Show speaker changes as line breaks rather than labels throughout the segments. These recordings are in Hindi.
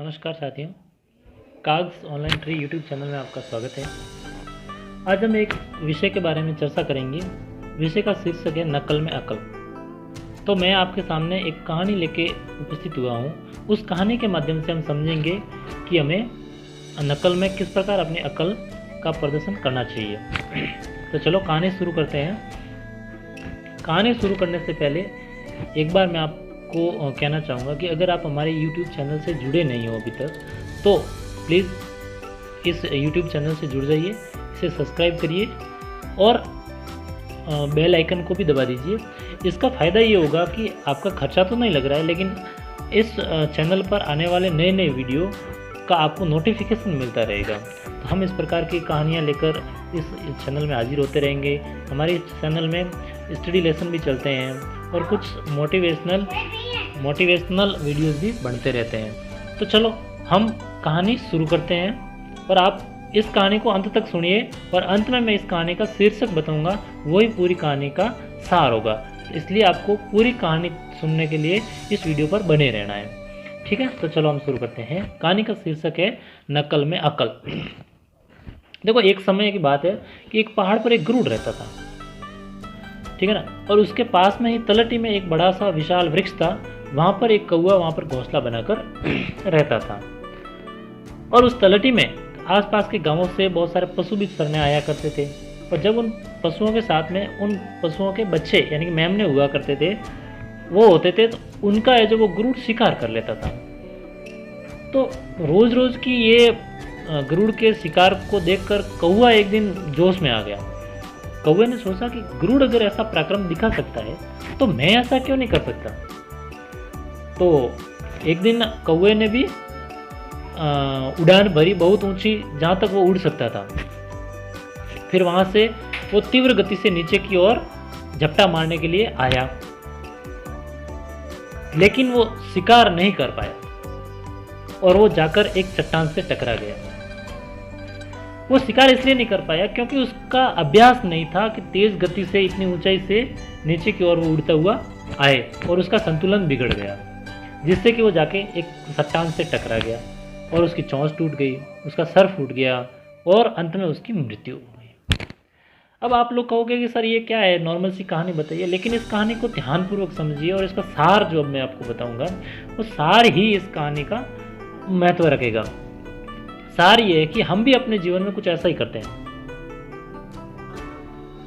नमस्कार साथियों, काग्स ऑनलाइन ट्री यूट्यूब चैनल में आपका स्वागत है। आज हम एक विषय के बारे में चर्चा करेंगे। विषय का शीर्षक है नकल में अकल। तो मैं आपके सामने एक कहानी लेके उपस्थित हुआ हूँ। उस कहानी के माध्यम से हम समझेंगे कि हमें नकल में किस प्रकार अपनी अकल का प्रदर्शन करना चाहिए। तो चलो कहानी शुरू करते हैं। कहानी शुरू करने से पहले एक बार मैं आपको कहना चाहूँगा कि अगर आप हमारे YouTube चैनल से जुड़े नहीं हो अभी तक, तो प्लीज़ इस YouTube चैनल से जुड़ जाइए, इसे सब्सक्राइब करिए और बेल आइकन को भी दबा दीजिए। इसका फ़ायदा ये होगा कि आपका खर्चा तो नहीं लग रहा है, लेकिन इस चैनल पर आने वाले नए नए वीडियो का आपको नोटिफिकेशन मिलता रहेगा। तो हम इस प्रकार की कहानियाँ लेकर इस चैनल में हाजिर होते रहेंगे। हमारे इस चैनल में स्टडी लेसन भी चलते हैं और कुछ मोटिवेशनल वीडियोस भी बनते रहते हैं। तो चलो हम कहानी शुरू करते हैं और आप इस कहानी को अंत तक सुनिए और अंत में मैं इस कहानी का शीर्षक बताऊंगा, वही पूरी कहानी का सार होगा। इसलिए आपको पूरी कहानी सुनने के लिए इस वीडियो पर बने रहना है, ठीक है। तो चलो हम शुरू करते हैं। कहानी का शीर्षक है नकल में अकल। देखो, एक समय की बात है कि एक पहाड़ पर एक गरुड़ रहता था, ठीक है ना। और उसके पास में ही तलहटी में एक बड़ा सा विशाल वृक्ष था। वहाँ पर एक कौवा वहाँ पर घोंसला बनाकर रहता था। और उस तलहटी में आसपास के गांवों से बहुत सारे पशु भी चरने आया करते थे। और जब उन पशुओं के साथ में उन पशुओं के बच्चे यानी कि मेमने हुआ करते थे, वो होते थे, तो उनका जो वो गरुड़ शिकार कर लेता था। तो रोज रोज की ये गरुड़ के शिकार को देखकर कौवा एक दिन जोश में आ गया। कौवे ने सोचा कि गरुड़ अगर ऐसा पराक्रम दिखा सकता है तो मैं ऐसा क्यों नहीं कर सकता। तो एक दिन कौवे ने भी उड़ान भरी बहुत ऊंची, जहाँ तक वो उड़ सकता था। फिर वहाँ से वो तीव्र गति से नीचे की ओर झपटा मारने के लिए आया, लेकिन वो शिकार नहीं कर पाया और वो जाकर एक चट्टान से टकरा गया। वो शिकार इसलिए नहीं कर पाया क्योंकि उसका अभ्यास नहीं था कि तेज गति से इतनी ऊंचाई से नीचे की ओर वो उड़ता हुआ आए, और उसका संतुलन बिगड़ गया, जिससे कि वो जाके एक चट्टान से टकरा गया और उसकी चोंच टूट गई, उसका सर फूट गया और अंत में उसकी मृत्यु हो गई। अब आप लोग कहोगे कि सर ये क्या है, नॉर्मल सी कहानी बताइए, लेकिन इस कहानी को ध्यानपूर्वक समझिए और इसका सार जो अब मैं आपको बताऊंगा वो सार ही इस कहानी का महत्व रखेगा। सार ये है कि हम भी अपने जीवन में कुछ ऐसा ही करते हैं।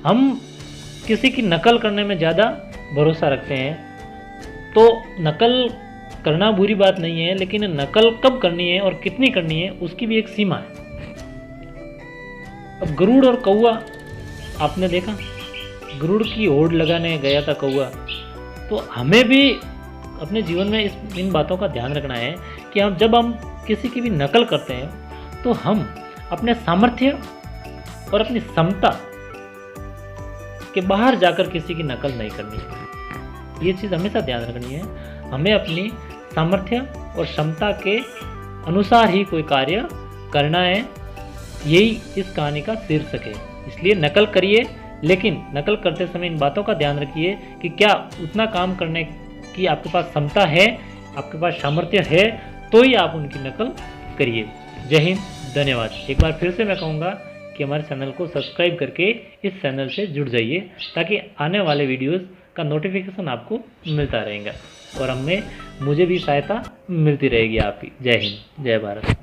हम किसी की नकल करने में ज़्यादा भरोसा रखते हैं। तो नकल करना बुरी बात नहीं है, लेकिन नकल कब करनी है और कितनी करनी है उसकी भी एक सीमा है। अब गरुड़ और कौवा आपने देखा, गरुड़ की होड़ लगाने गया था कौवा। तो हमें भी अपने जीवन में इन बातों का ध्यान रखना है कि जब हम किसी की भी नकल करते हैं तो हम अपने सामर्थ्य और अपनी क्षमता के बाहर जाकर किसी की नकल नहीं करनी है। ये चीज़ हमेशा ध्यान रखनी है। हमें अपनी सामर्थ्य और क्षमता के अनुसार ही कोई कार्य करना है। यही इस कहानी का शीर्षक है। इसलिए नकल करिए, लेकिन नकल करते समय इन बातों का ध्यान रखिए कि क्या उतना काम करने की आपके पास क्षमता है, आपके पास सामर्थ्य है, तो ही आप उनकी नकल करिए। जय हिंद, धन्यवाद। एक बार फिर से मैं कहूँगा कि हमारे चैनल को सब्सक्राइब करके इस चैनल से जुड़ जाइए, ताकि आने वाले वीडियोस का नोटिफिकेशन आपको मिलता रहेगा और मुझे भी सहायता मिलती रहेगी आपकी। जय हिंद, जय भारत।